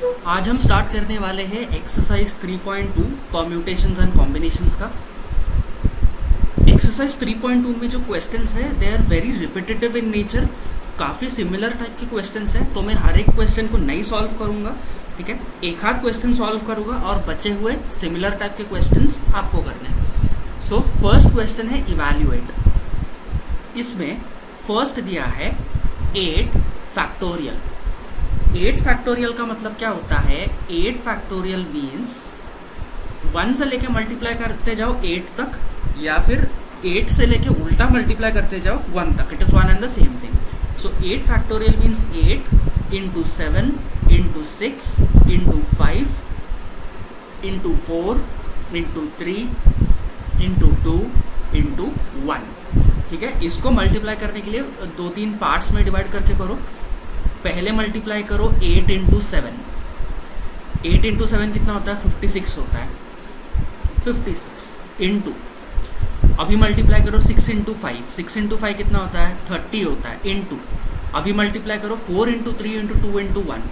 आज हम स्टार्ट करने वाले हैं एक्सरसाइज 3.2 परम्यूटेशंस एंड कॉम्बिनेशंस का। एक्सरसाइज 3.2 में जो क्वेश्चंस है they are very repetitive in nature, काफ़ी सिमिलर टाइप के क्वेश्चंस हैं। तो मैं हर एक क्वेश्चन को नहीं सॉल्व करूंगा, ठीक है, एक आध क्वेश्चन सॉल्व करूंगा और बचे हुए सिमिलर टाइप के क्वेश्चंस आपको करने हैं। सो फर्स्ट क्वेश्चन है इवैल्यूएट। इसमें फर्स्ट दिया है 8 फैक्टोरियल। 8 फैक्टोरियल का मतलब क्या होता है? 8 फैक्टोरियल मीन्स 1 से लेके मल्टीप्लाई करते जाओ 8 तक, या फिर 8 से लेके उल्टा मल्टीप्लाई करते जाओ 1 तक। It is one and the same thing. So 8 factorial means 8 into 7 into 6 into 5 into 4 into 3 into 2 into 1। ठीक है, इसको मल्टीप्लाई करने के लिए 2-3 पार्ट्स में डिवाइड करके करो। पहले मल्टीप्लाई करो 8 इंटू 7। 8 इंटू 7 कितना होता है? 56 होता है। 56 इंटू, अभी मल्टीप्लाई करो 6 इंटू 5। 6 इंटू 5 कितना होता है? 30 होता है। इंटू, अभी मल्टीप्लाई करो 4 इंटू 3 इंटू 2 इंटू 1।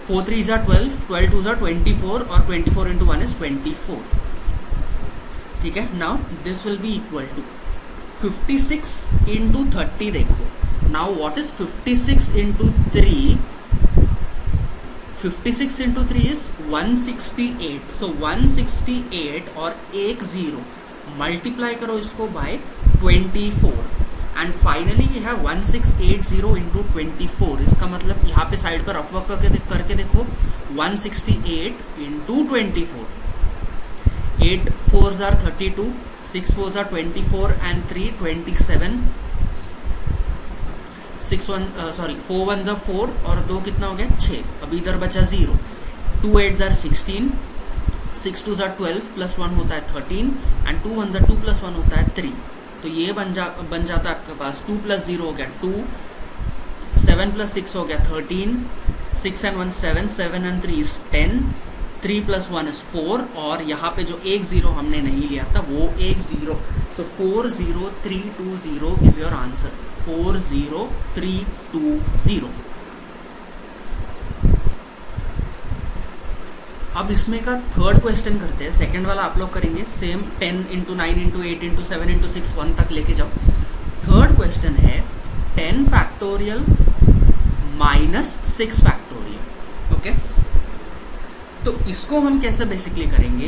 4 3 ज़ा 12, 12 2 ज़ा 24 और 24 इंटू 1 इज 24। ठीक है, now this will be equal to 56 into 30। देखो now what is 56 into 3? 56 into 3 is 168. so 168 और एक 0 मल्टीप्लाई करो इसको by 24 and finally we have 1680 into 24। इसका मतलब यहाँ पे साइड पर रफ वर्क करके देखो 168 into 24। 8 4s are 32, 6 4s are 24 and 3 27। 4 1s are 4 और 2 कितना हो गया? 6। अभी इधर बचा 0। 2 8s are 16, 6 2s are 12 plus 1 होता है 13 एंड 2 1s are 2 प्लस 1 होता है 3। तो ये बन जाता है आपके पास 2 प्लस 0 हो गया 2, 7 प्लस 6 हो गया 13, 6 and 1 7, 7 and 3 is 10, 3 plus 1 is 4 और यहाँ पे जो एक 0 हमने नहीं लिया था वो एक 0। सो 40320 इज योर आंसर। 40320। अब इसमें का थर्ड क्वेश्चन करते हैं। सेकंड वाला आप लोग करेंगे same 10 into 9 into 8 into 7 into 6 1 तक लेके जाओ। थर्ड क्वेश्चन है 10 फैक्टोरियल माइनस 6 फैक्टोरियल। ओके, तो इसको हम कैसे बेसिकली करेंगे?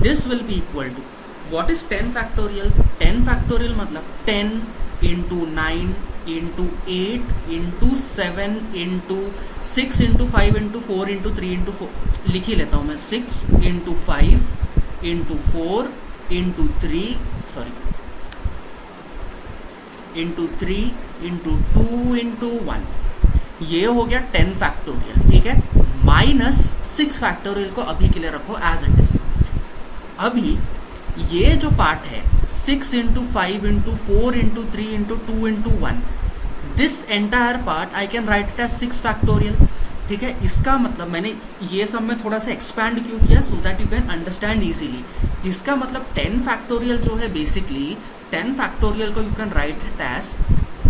This will be equal to, what is 10 factorial? 10 factorial मतलब 10 into 9 into 8 into 7 into 6 into 5 into 4 into 3 into 4। लिख ही लेता हूँ मैं। 6 into 5 into 4 into 3 into 3 into 2 into 1। ये हो गया 10 फैक्टोरियल। ठीक है, माइनस 6 फैक्टोरियल को अभी के लिए रखो एज इट इज। अभी ये जो पार्ट है 6 into 5 into 4 into 3 into 2 into 1, this entire part I can write it as 6 factorial. ठीक है, इसका मतलब मैंने ये सब में थोड़ा सा एक्सपैंड क्यों किया? So that you can understand easily. इसका मतलब 10 फैक्टोरियल जो है बेसिकली 10 फैक्टोरियल को you can write it as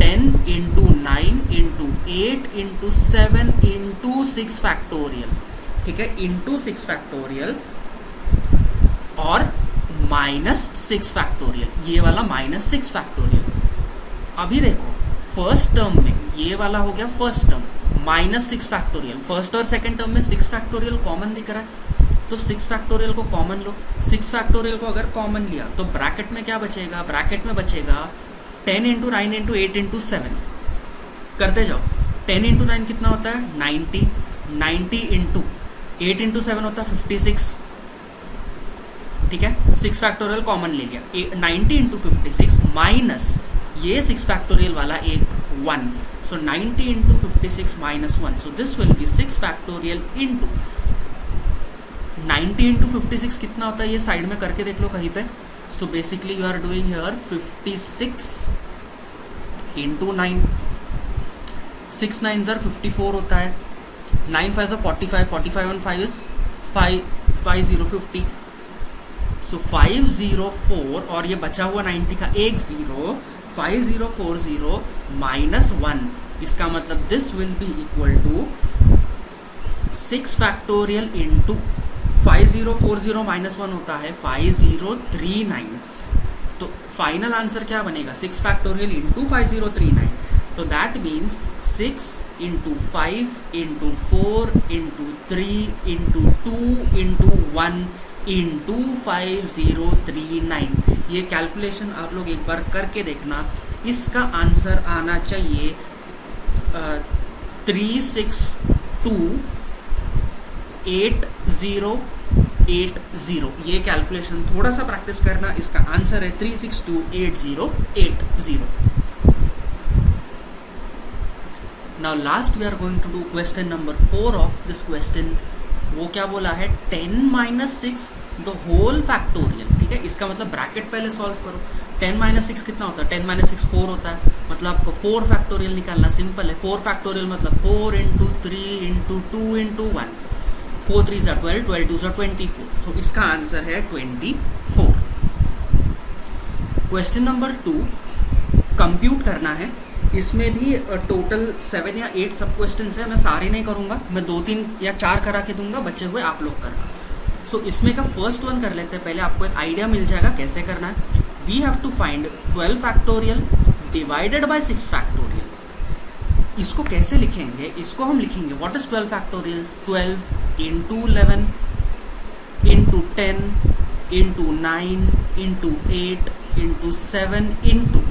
10 into 9 into 8 into 7 into 6 factorial. ठीक है, इंटू 6 फैक्टोरियल और माइनस 6 फैक्टोरियल। ये वाला माइनस 6 फैक्टोरियल। अभी देखो फर्स्ट टर्म में ये वाला हो गया first term minus 6 factorial. First और सेकंड टर्म में 6 फैक्टोरियल कॉमन दिख रहा है, तो 6 फैक्टोरियल को कॉमन लो। 6 फैक्टोरियल को अगर कॉमन लिया तो ब्रैकेट में क्या बचेगा? ब्रैकेट में बचेगा 10 इंटू 9 इंटू 8 इंटू 7। करते जाओ। 10 इंटू 9 कितना होता है? 90। 90 इंटू 8 इंटू 7 होता है 56। ठीक है, 6 फैक्टोरियल कॉमन ले गया। 90 इंटू 56 माइनस ये 6 फैक्टोरियल वाला एक 1। सो 90 into 56 minus 1। So this will B 6 factorial into 90 into 56 कितना होता है? ये साइड में करके देख लो कहीं पे। So basically you are doing here 56 into 9। 6 9s are 54 होता है। 9 5s are 45, 45 and 5 is 50, सो 504 और ये बचा हुआ 90 का एक 0, 5040 माइनस 1। इसका मतलब this will be equal to 6 factorial into 5040 minus 1 होता है 5039। तो फाइनल आंसर क्या बनेगा 6 फैक्टोरियल इंटू 5039। तो that means 6 into 5 into 4 into 3 into 2 into 1 into 5039। ये कैलकुलेशन आप लोग एक बार करके देखना, इसका आंसर आना चाहिए 3628080। ये कैलकुलेशन थोड़ा सा प्रैक्टिस करना, इसका आंसर है 3628080। Now last we are going to do question number 4 of this question. वो क्या बोला है 10 - 6 द होल फैक्टोरियल। ठीक है, इसका मतलब ब्रैकेट पहले सॉल्व करो। 10 - 6 कितना होता है 10 - 6 4 होता है, मतलब आपको 4 फैक्टोरियल निकालना सिंपल है। 4 फैक्टोरियल मतलब 4 इंटू 3 इंटू 2 इंटू 1, 4 3 ज़ा 12, 12 2 ज़ा 24। तो इसका आंसर है 24। क्वेश्चन नंबर 2 कंप्यूट करना है। इसमें भी टोटल 7 या 8 सब क्वेश्चन है। मैं सारे नहीं करूँगा, मैं 2 3 या 4 करा के दूंगा, बचे हुए आप लोग करना। सो इसमें का फर्स्ट वन कर लेते हैं, पहले आपको एक आइडिया मिल जाएगा कैसे करना है। We have to find 12 factorial divided by 6 factorial. इसको कैसे लिखेंगे, इसको हम लिखेंगे what is 12 factorial 12 into 11 into 10 into 9 into 8 into 7 into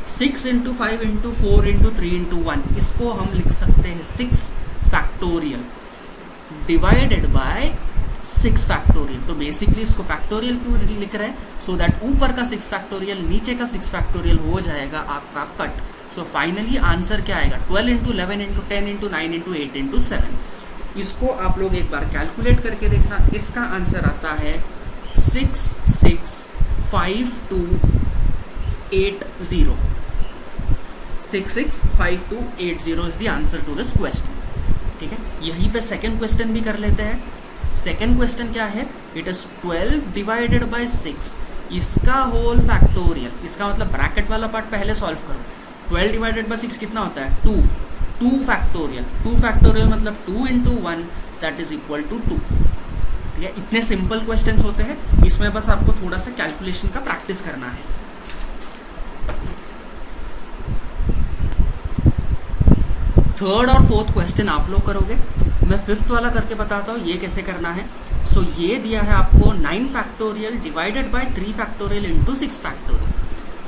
6 into 5 into 4 into 3 into 1। इसको हम लिख सकते हैं 6 फैक्टोरियल डिवाइडेड बाय 6 फैक्टोरियल। तो बेसिकली इसको फैक्टोरियल क्यों लिख रहे हैं, सो दैट ऊपर का 6 फैक्टोरियल नीचे का 6 फैक्टोरियल हो जाएगा आपका कट। सो फाइनली आंसर क्या आएगा 12 into 11 into 10 into 9 into 8 into 7। इसको आप लोग एक बार कैलकुलेट करके देखना, इसका आंसर आता है 665280। 665280 is the answer to this question. ठीक है, यहीं पे सेकेंड क्वेश्चन भी कर लेते हैं। सेकेंड क्वेश्चन क्या है, इट इज 12 डिवाइडेड बाय 6, इसका होल फैक्टोरियल। इसका मतलब ब्रैकेट वाला पार्ट पहले सॉल्व करो। 12 डिवाइडेड बाय 6 कितना होता है 2 फैक्टोरियल। 2 फैक्टोरियल मतलब 2 into 1 that is equal to 2। ठीक है, इतने सिंपल क्वेश्चंस होते हैं, इसमें बस आपको थोड़ा सा कैलकुलेशन का प्रैक्टिस करना है। थर्ड और फोर्थ क्वेश्चन आप लोग करोगे, मैं फिफ्थ वाला करके बताता हूँ ये कैसे करना है। सो ये दिया है आपको 9 factorial divided bye 3 factorial into 6 factorial.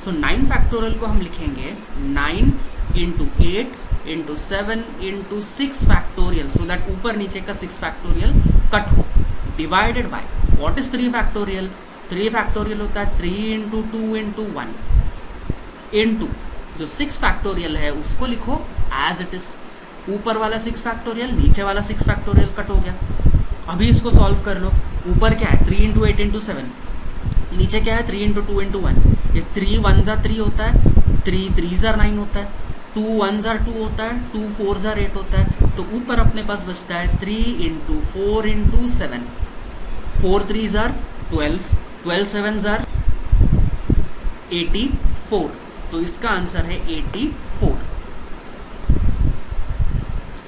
सो 9 फैक्टोरियल को हम लिखेंगे 9 into 8 into 7 into 6 factorial, so that ऊपर नीचे का 6 फैक्टोरियल कट हो, divided by what is 3 factorial. 3 factorial होता है 3 इंटू 2 इंटू 1 इंटू जो 6 फैक्टोरियल है उसको लिखो एज इट इज। ऊपर वाला 6 फैक्टोरियल नीचे वाला 6 फैक्टोरियल कट हो गया। अभी इसको सॉल्व कर लो। ऊपर क्या है 3 इंटू 8 इंटू 7, नीचे क्या है 3 इंटू 2 इंटू 1। ये 3 1 ज़ा 3 होता है, 3 3 ज़ा 9 होता है, 2 1 ज़ा 2 होता है, 2 4 ज़ा 8 होता है। तो ऊपर अपने पास बचता है 3 इंटू 4 इंटू 7, 4 3 ज़ा 12, 12 7 ज़ा 84। तो इसका आंसर है 84।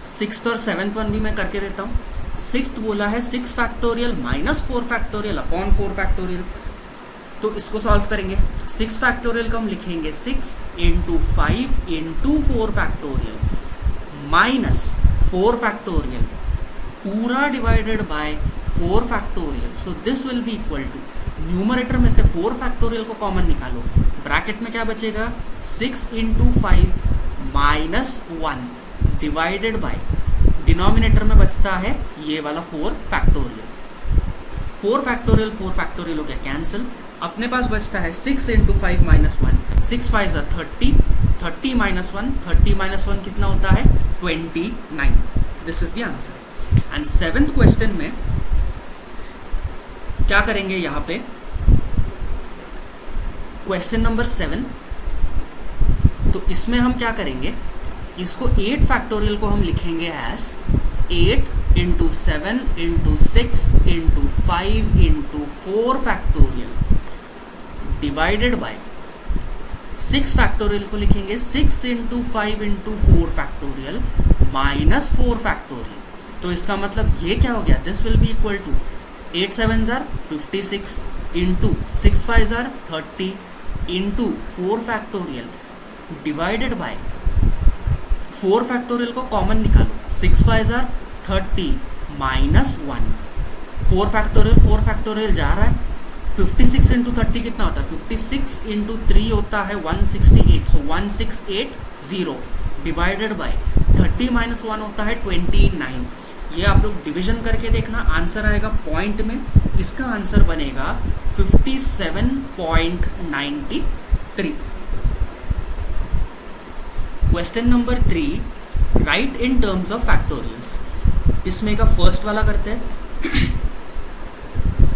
सिक्स्थ और सेवेंथ वन भी मैं करके देता हूँ। सिक्स्थ बोला है 6 factorial minus 4 factorial upon 4 factorial. तो इसको सॉल्व करेंगे। 6 फैक्टोरियल को हम लिखेंगे 6 into 5 into 4 factorial minus 4 factorial पूरा divided by 4 factorial. So this will be equal to, numerator में से 4 फैक्टोरियल को कॉमन निकालो, ब्रैकेट में क्या बचेगा 6 into 5 minus 1 divided bye, denominator में बचता है ये वाला 4 फैक्टोरियल। 4 फैक्टोरियल हो गया कैंसिल। अपने पास बचता है 6 इंटू 5 माइनस 1, 6 5 ज़ा 30, 30 माइनस 1, 30 माइनस 1 कितना होता है 29। This is the answer. And seventh question में क्या करेंगे, यहाँ पे क्वेश्चन नंबर 7, तो इसमें हम क्या करेंगे, इसको 8 फैक्टोरियल को हम लिखेंगे as 8 into 7 into 6 into 5 into 4 factorial divided by 6 factorial को लिखेंगे 6 into 5 into 4 factorial minus 4 factorial. तो इसका मतलब ये क्या हो गया, this will be equal to 8 7 जार 56 इंटू 6 5 जार 30 into 4 factorial divided by 4 factorial को कॉमन निकालो, 6 5 जार 30 माइनस 1, 4 फैक्टोरियल जा रहा है, 56 इंटू 30 कितना होता है, 56 इंटू 3 होता है 168, सो 1680 डिवाइडेड बाय 30 माइनस 1 होता है 29। ये आप लोग डिवीजन करके देखना, आंसर आएगा पॉइंट में, इसका आंसर बनेगा 57.93। Question number 3, right in terms of factorials. इसमें का फर्स्ट वाला करते हैं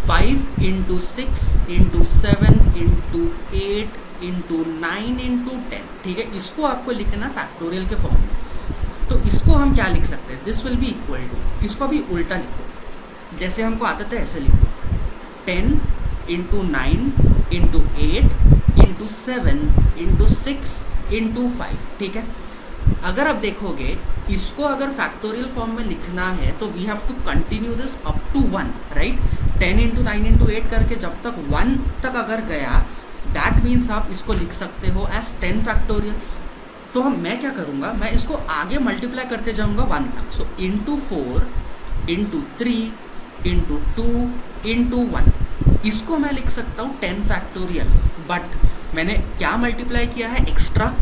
5 into 6 into 7 into 8 into 9 into 10, ठीक है, इसको आपको लिखना फैक्टोरियल के फॉर्म में। तो इसको हम क्या लिख सकते हैं, this will be equal to, इसको अभी उल्टा लिखो, जैसे हमको आता था ऐसे लिखो, 10 into 9 into 8 into 7 into 6 into 5, ठीक है। अगर आप देखोगे इसको अगर फैक्टोरियल फॉर्म में लिखना है तो we have to continue this up to 1, right. 10 into 9 into 8 करके जब तक 1 तक अगर गया, दैट मीन्स आप इसको लिख सकते हो एज 10 फैक्टोरियल। तो मैं क्या करूँगा, मैं इसको आगे मल्टीप्लाई करते जाऊँगा 1 तक, so into 4 into 3 into 2 into 1, इसको मैं लिख सकता हूँ 10 फैक्टोरियल। बट मैंने क्या मल्टीप्लाई किया है, एक्स्ट्रा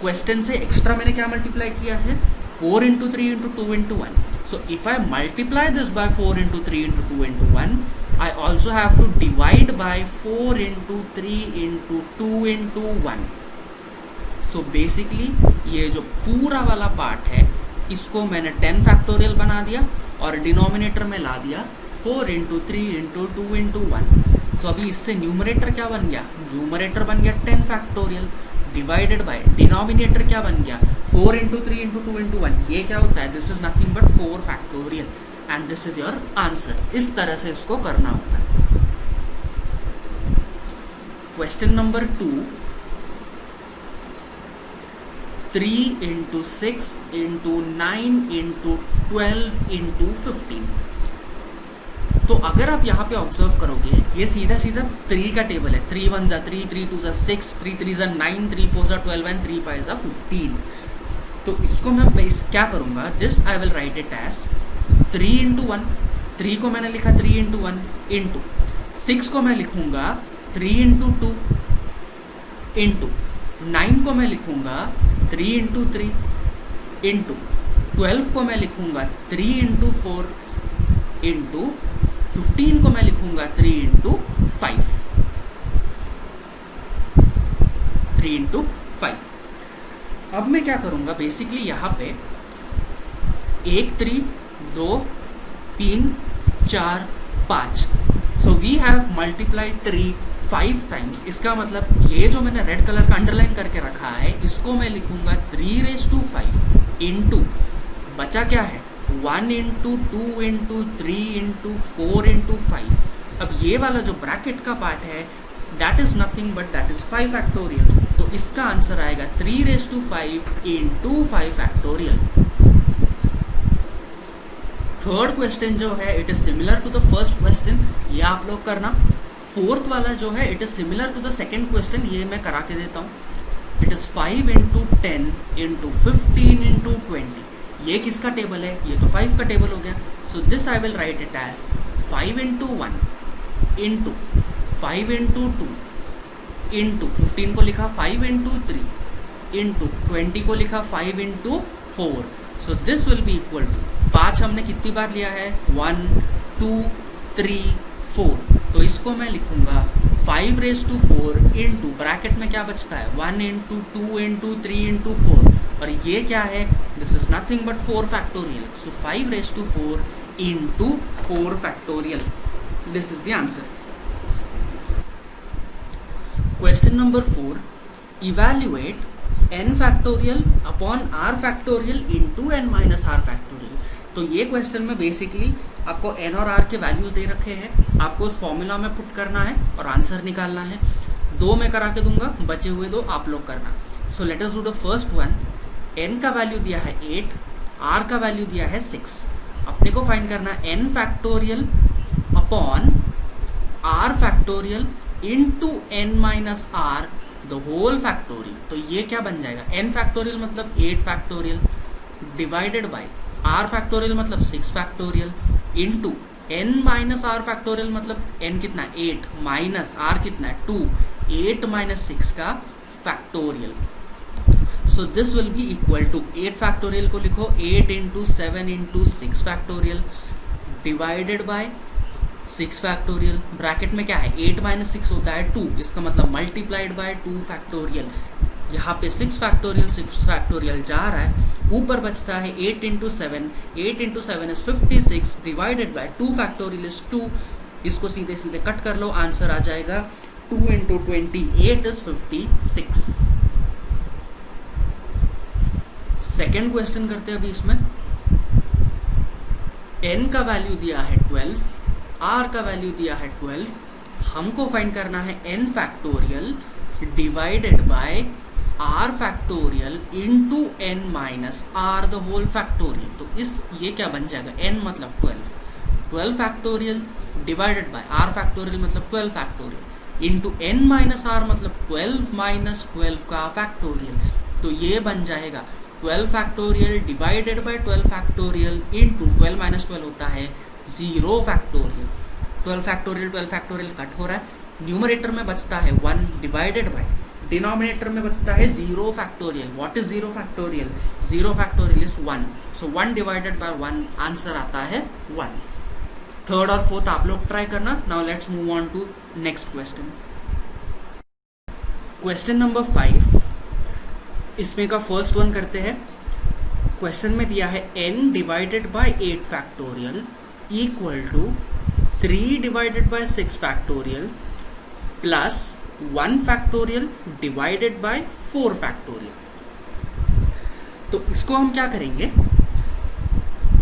क्वेश्चन से एक्स्ट्रा मैंने क्या मल्टीप्लाई किया है, 4 into 3 into 2 into 1। So if I multiply this by 4 into 3 into 2 into 1, I also have to divide by 4 into 3 into 2 into 1. So basically ये जो पूरा वाला पार्ट है इसको मैंने 10 फैक्टोरियल बना दिया और डिनोमिनेटर में ला दिया 4 इंटू 3 इंटू 2 इंटू 1। तो अभी इससे न्यूमरेटर क्या बन गया, न्यूमरेटर बन गया 10 फैक्टोरियल डिवाइडेड बाय डिनोमिनेटर क्या बन गया 4 इंटू 3 इंटू 2 इंटू 1। ये क्या होता है, this is nothing but 4 factorial and this is your answer. इस तरह से इसको करना होता है। Question number 2, 3 into 6 into 9 into 12 into 15। तो अगर आप यहाँ पे ऑब्जर्व करोगे ये सीधा सीधा 3 का टेबल है, 3 1 जा 3, 3 2 जा 6, 3 3 जा 9, 3 4 जा 12 एंड 3 5 जा 15। तो इसको मैं बेस क्या करूँगा, this I will write it as 3 into 1, 3 को मैंने लिखा 3 इंटू 1 इंटू 6 को मैं लिखूँगा 3 इंटू 2 इंटू 9 को मैं लिखूँगा 3 इंटू 3 इंटू 12 को मैं लिखूँगा 3 इंटू 4 इंटू 15 को मैं लिखूँगा 3 इंटू 5, 3 इंटू 5। अब मैं क्या करूँगा, बेसिकली यहाँ पे 1 3 2 3 4 5, so we have multiplied 3 5 times. इसका मतलब ये जो मैंने रेड कलर का अंडरलाइन करके रखा है इसको मैं लिखूंगा 3 रेज़ टू 5 इंटू बचा क्या है 1 इंटू 2 इंटू 3 इंटू 4 इंटू 5। अब ये वाला जो ब्रैकेट का पार्ट है that is nothing but that is 5 factorial. तो इसका आंसर आएगा 3 raise to 5 into 5 factorial. Third question जो है it is similar to the first question, ये आप लोग करना। फोर्थ वाला जो है it is similar to the second question, ये मैं करा के देता हूँ। It is 5 into 10 into 15 into 20। ये किसका टेबल है, ये तो 5 का टेबल हो गया। So this I will write it as 5 into 1 into 5 into 2 into 15 को लिखा 5 इंटू 3 इंटू 20 को लिखा 5 into 4। So this will be equal to 5 हमने कितनी बार लिया है 1 2 3 4। तो इसको मैं लिखूंगा 5 रेज़ टू 4 इंटू ब्रैकेट में क्या बचता है 1 इंटू 2 इंटू 3 इंटू 4 और ये क्या है, this is nothing but 4 factorial. So 5 raise to 4 into 4 factorial, this is the answer. Question number 4, evaluate n factorial upon r factorial into n minus r factorial. तो ये क्वेश्चन में basically आपको n और r के values दे रखे हैं, आपको उस फॉर्मूला में पुट करना है और आंसर निकालना है। 2 मैं करा के दूंगा, बचे हुए 2 आप लोग करना। So let us do the first one. n का वैल्यू दिया है 8, r का वैल्यू दिया है 6। अपने को फाइंड करना है n factorial upon r factorial into n minus r the whole factorial. तो ये क्या बन जाएगा, n फैक्टोरियल मतलब 8 factorial divided by r factorial मतलब 6 factorial into n minus r factorial मतलब n कितना 8 माइनस r कितना 2, 8 माइनस 6 का factorial. So this will be equal to 8 factorial को लिखो 8 into 7 into 6 factorial divided by 6 factorial. Bracket में क्या है 8 माइनस 6 होता है 2, इसका मतलब मल्टीप्लाइड बाय 2 फैक्टोरियल। यहाँ पे 6 फैक्टोरियल जा रहा है, ऊपर बचता है 8 into 7, 8 into 7 is 56 divided by 2 factorial is 2। इसको सीधे सीधे कट कर लो, आंसर आ जाएगा 2 इंटू 28 इज 56। सेकेंड क्वेश्चन करते हैं अभी इसमें। n का वैल्यू दिया है 12, r का वैल्यू दिया है 12, हमको फाइंड करना है n factorial divided by r factorial into n minus r the whole factorial. तो इस ये क्या बन जाएगा, n मतलब 12 factorial divided by r factorial मतलब 12 factorial into n minus r मतलब 12 माइनस 12 का फैक्टोरियल। तो ये बन जाएगा 12 factorial divided bye 12 factorial into 12 minus 12 होता है 0 फैक्टोरियल। 12 फैक्टोरियल कट हो रहा है, न्यूमरेटर में बचता है 1 डिवाइडेड बाय डिनोमिनेटर में बचता है 0 factorial. What is 0 factorial, 0 factorial is 1, so 1 divided bye 1 answer आता है 1। थर्ड और फोर्थ आप लोग ट्राई करना। Now let's move on to next question. Question number 5, इसमें का फर्स्ट वन करते हैं। क्वेश्चन में दिया है n divided by 8 factorial equal to 3 divided by 6 factorial plus 1 factorial divided by 4 factorial. तो इसको हम क्या करेंगे,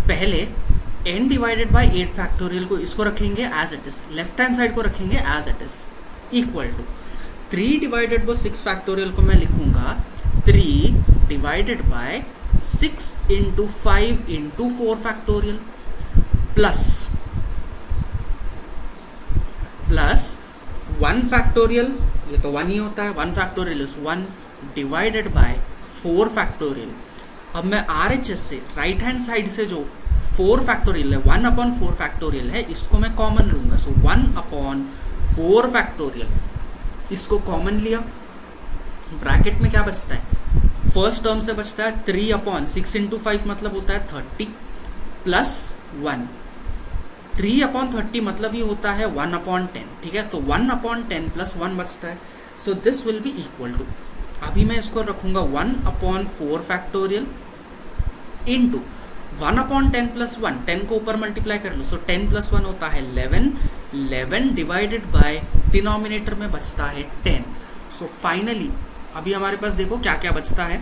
पहले n डिवाइडेड बाय 8 फैक्टोरियल को इसको रखेंगे as it is, left hand side को रखेंगे as it is, equal to 3 divided by 6 factorial को मैं लिखूंगा 3 divided by 6 into 5 into 4 factorial plus 1 factorial, ये तो 1 ही होता है, 1 factorial is 1 divided by 4 factorial. अब मैं RHS से राइट हैंड साइड से जो 4 फैक्टोरियल है 1 अपॉन 4 फैक्टोरियल है, इसको मैं कॉमन लूंगा। सो 1 अपॉन 4 फैक्टोरियल, इसको कॉमन लिया, ब्रैकेट में क्या बचता है, फर्स्ट टर्म से बचता है 3 अपॉन 6 इंटू 5 मतलब होता है 30 प्लस 1, 3 अपॉन 30 मतलब ये होता है 1 अपॉन 10, ठीक है। तो 1 अपॉन 10 प्लस 1 बचता है, so this will be equal to, अभी मैं इसको रखूंगा 1 upon 4 factorial into 1 upon 10 plus 1, 10 को ऊपर मल्टीप्लाई कर लो, सो 10 प्लस 1 होता है 11, 11 डिवाइडेड बाय डिनोमिनेटर में बचता है 10। सो फाइनली अभी हमारे पास देखो क्या क्या बचता है,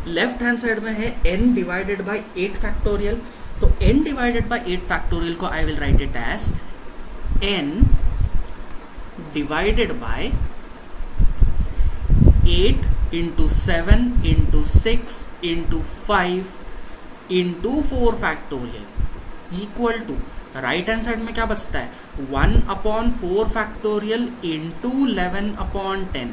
लेफ्ट हैंड साइड में है n डिवाइडेड बाय 8 फैक्टोरियल। तो n डिवाइडेड बाय 8 फैक्टोरियल को I will write it as n divided by 8 into 7 into 6 into 5 into 4 factorial equal to, right hand side में क्या बचता है 1 अपॉन 4 फैक्टोरियल इंटू 11 अपॉन 10।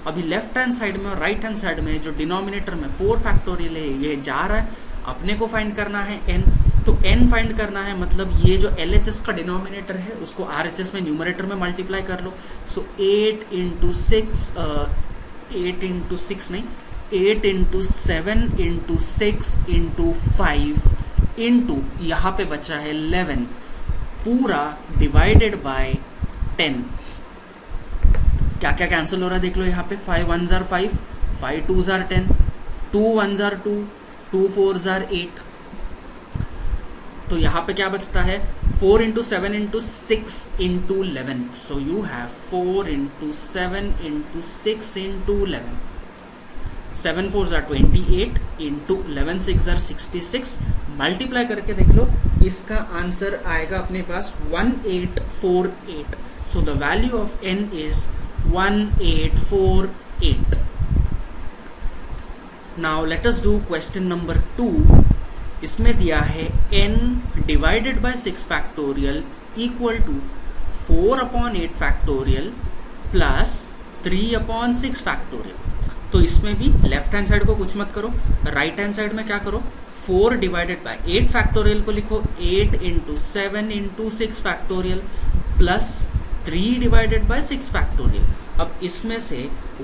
अभी left hand side में और right hand side में जो डिनोमिनेटर में 4 फैक्टोरियल है ये जा रहा है, अपने को फाइंड करना है n। तो n फाइंड करना है मतलब ये जो LHS का डिनोमिनेटर है उसको RHS में न्यूमरेटर में मल्टीप्लाई कर लो। सो 8 इंटू 6 नहीं, 8 इंटू 7 इंटू 6 इंटू 5 इंटू यहाँ पे बचा है 11 पूरा डिवाइडेड बाय 10। क्या क्या कैंसिल हो रहा है देख लो यहाँ पे, 5 1 जार 5, 5 2 जार 10, 2 1 जार 2, 2 4 जार 8। तो यहाँ पे क्या बचता है 4 into 7 into 6 into 11। So you have 4 into 7 into 6 into 11, 7 4 jar 28 into 11 6 jar 66। Multiply करके देख लो, इसका आंसर आएगा अपने पास 1848। So the value of n is 1848. Now let us do question number 2. इसमें दिया है n divided by 6 factorial equal to 4/8 factorial plus 3/6 factorial. तो इसमें भी लेफ्ट हैंड साइड को कुछ मत करो, राइट हैंड साइड में क्या करो, 4 डिवाइडेड बाय 8 फैक्टोरियल को लिखो 8 into 7 into 6 factorial plus 3 divided by 6 factorial. अब इसमें से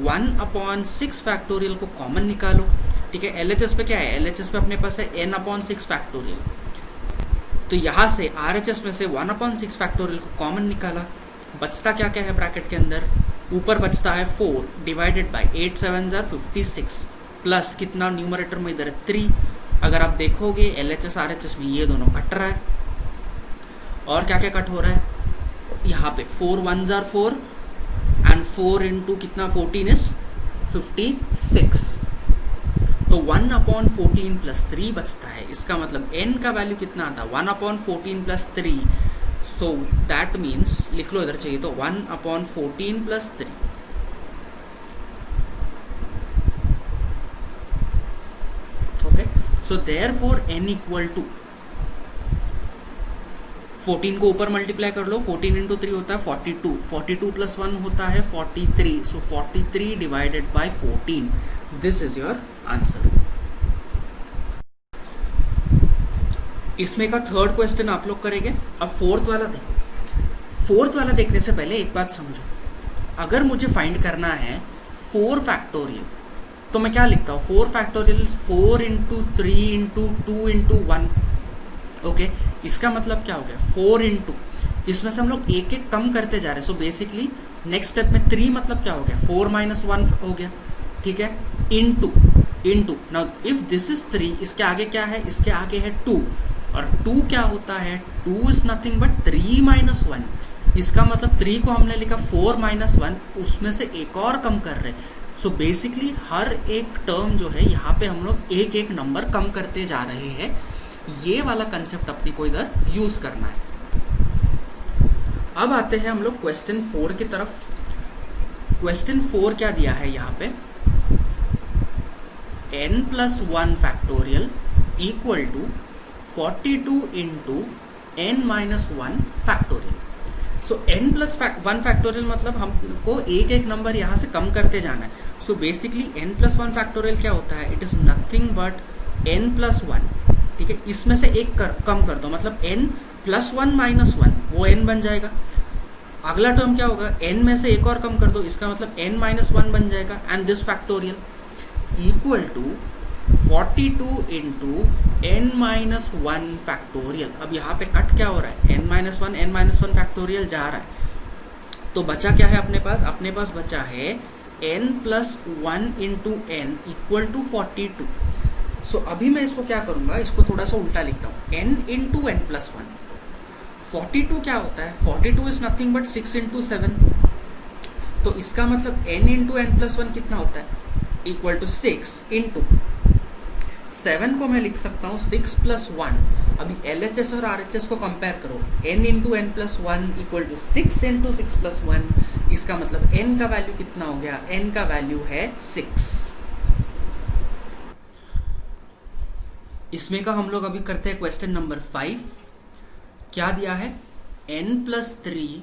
1/6 फैक्टोरियल को कॉमन निकालो, ठीक है। LHS पे क्या है, LHS पे अपने पास है n/6 फैक्टोरियल, तो यहाँ से RHS में से 1/6 फैक्टोरियल को कॉमन निकाला, बचता क्या क्या है ब्रैकेट के अंदर, ऊपर बचता है 4 डिवाइडेड बाय 8 7 जार 56 प्लस कितना न्यूमरेटर में इधर है 3। अगर आप देखोगे LHS RHS में ये दोनों कट रहा है, और क्या क्या कट हो रहा है, यहाँ पे 4 1 जार 4 एंड 4 इंटू कितना 14 इज 56, तो 1/14 प्लस 3 बचता है। इसका मतलब n का वैल्यू कितना आता है 1/14 प्लस 3, सो दैट मीन्स लिख लो इधर चाहिए तो 1/14 plus 3। Okay, so therefore n equal to 14 को ऊपर मल्टीप्लाई कर लो, 14 इंटू 3 होता है 42, 42 प्लस 1 होता है 43, सो 43 divided by 14, this is your answer. इसमें का थर्ड क्वेश्चन आप लोग करेंगे। अब फोर्थ वाला देखो, फोर्थ वाला देखने से पहले एक बात समझो, अगर मुझे फाइंड करना है 4 फैक्टोरियल तो मैं क्या लिखता हूँ, 4 factorial 4 into 3 into 2 into 1। Okay, इसका मतलब क्या हो गया 4 इंटू, इसमें से हम लोग एक एक कम करते जा रहे हैं, सो बेसिकली नेक्स्ट स्टेप में 3 मतलब क्या हो गया 4 माइनस 1 हो गया, ठीक है, into into. Now if this is 3, इसके आगे क्या है, इसके आगे है 2, और 2 क्या होता है, 2 इज नथिंग बट 3 माइनस 1। इसका मतलब 3 को हमने लिखा 4 माइनस 1, उसमें से एक और कम कर रहे हैं। सो बेसिकली हर एक टर्म जो है यहाँ पे हम लोग एक एक नंबर कम करते जा रहे हैं। ये वाला कंसेप्ट अपने को इधर यूज करना है। अब आते हैं हम लोग क्वेश्चन 4 की तरफ। क्वेश्चन 4 क्या दिया है यहाँ पे, n+1 factorial equal to 42 into n-1 factorial. So n+1 factorial मतलब हमको एक एक नंबर यहाँ से कम करते जाना है। सो बेसिकली n+1 फैक्टोरियल क्या होता है, it is nothing but n+1, ठीक है। इसमें से एक कम कर दो, मतलब n+1 माइनस 1, वो n बन जाएगा। अगला टर्म क्या होगा, n में से एक और कम कर दो, इसका मतलब n-1 बन जाएगा, and this factorial equal to 42 into n-1 factorial. अब यहाँ पे कट क्या हो रहा है, n-1 फैक्टोरियल जा रहा है, तो बचा क्या है अपने पास, अपने पास बचा है n+1 into n equal to 42। So अभी मैं इसको क्या करूंगा, इसको थोड़ा सा उल्टा लिखता हूँ, n इंटू n+1। 42 क्या होता है, 42 इज नथिंग बट 6 इंटू 7, तो इसका मतलब n इंटू n+1 कितना होता है, इक्वल टू 6 इंटू 7 को मैं लिख सकता हूँ 6 प्लस 1। अभी LHS और RHS को कंपेयर करो, n into n+1 equal to 6 into 6 plus 1, इसका मतलब n का वैल्यू कितना हो गया, n का वैल्यू है 6। इसमें का हम लोग अभी करते हैं क्वेश्चन नंबर 5। क्या दिया है, n+3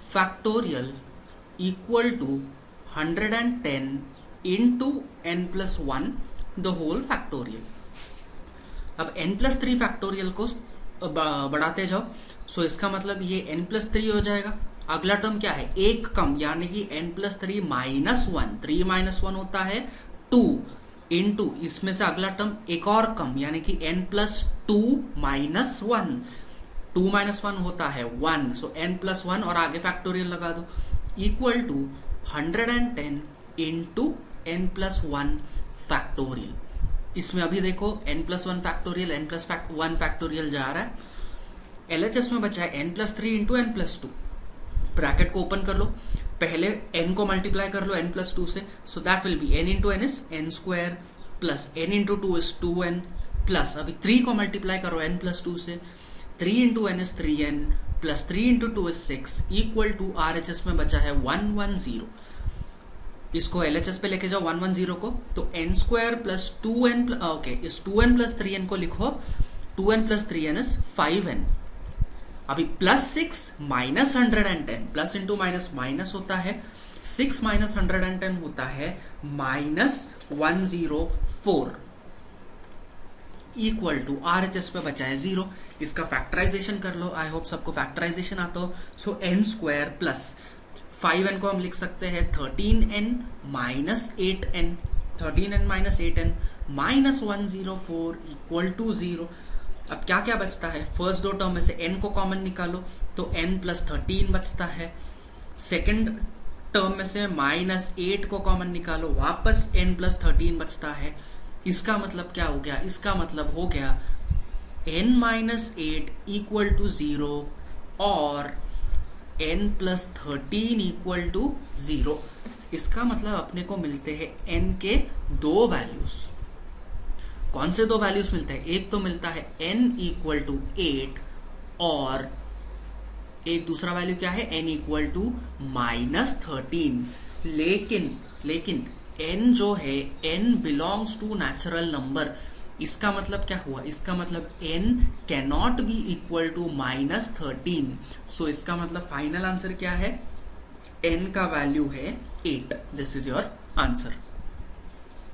factorial equal to 110 into n+1 the whole factorial. अब n+3 फैक्टोरियल को बढ़ाते जाओ, सो इसका मतलब ये n+3 हो जाएगा। अगला टर्म क्या है, एक कम, यानी कि n+3 माइनस 1, 3 माइनस 1 होता है 2 इंटू, इसमें से अगला टर्म एक और कम, यानी कि n+2 माइनस 1, 2 माइनस 1 होता है 1, सो n+1 और आगे फैक्टोरियल लगा दो, equal to 110 into n+1 factorial. इसमें अभी देखो n+1 फैक्टोरियल, n+1 फैक्टोरियल जा रहा है। LHS में बचा है n+3 इंटू n+2। ब्रैकेट को ओपन कर लो, पहले n को मल्टीप्लाई कर लो n+2 से, so that will be n into n is n² plus n into 2 is 2n plus अभी 3 को मल्टीप्लाई करो n+2 से, 3 into n is 3n plus 3 into 2 is 6 equal to RHS में बचा है 110। इसको LHS पे लेके जाओ 110 को, तो n square plus 2n, okay, इस 2n प्लस 3n को लिखो, 2n plus 3n is 5n। अभी plus 6 minus 110, plus into minus minus होता है, 6 माइनस 110 होता है माइनस 104, इक्वल टू RHS पे बचा है 0। इसका फैक्टराइजेशन कर लो, आई होप सबको फैक्टराइजेशन आता हो। सो n स्क्वायर प्लस 5n को हम लिख सकते हैं 13n minus 8n, 13n minus 8n minus 104 equal to 0। अब क्या क्या बचता है, फर्स्ट दो टर्म में से n को कॉमन निकालो तो n प्लस 13 बचता है, सेकेंड टर्म में से माइनस 8 को कॉमन निकालो, वापस n प्लस 13 बचता है। इसका मतलब क्या हो गया, इसका मतलब हो गया n माइनस 8 इक्वल टू 0 और n प्लस 13 इक्वल टू 0। इसका मतलब अपने को मिलते हैं n के दो वैल्यूज। कौन से दो वैल्यूज मिलते हैं, एक तो मिलता है n इक्वल टू 8 और एक दूसरा वैल्यू क्या है, n इक्वल टू माइनस 13। लेकिन n जो है n belongs to natural number. इसका मतलब क्या हुआ, इसका मतलब n cannot be equal to minus 13। So इसका मतलब फाइनल आंसर क्या है, n का वैल्यू है 8। This is your answer.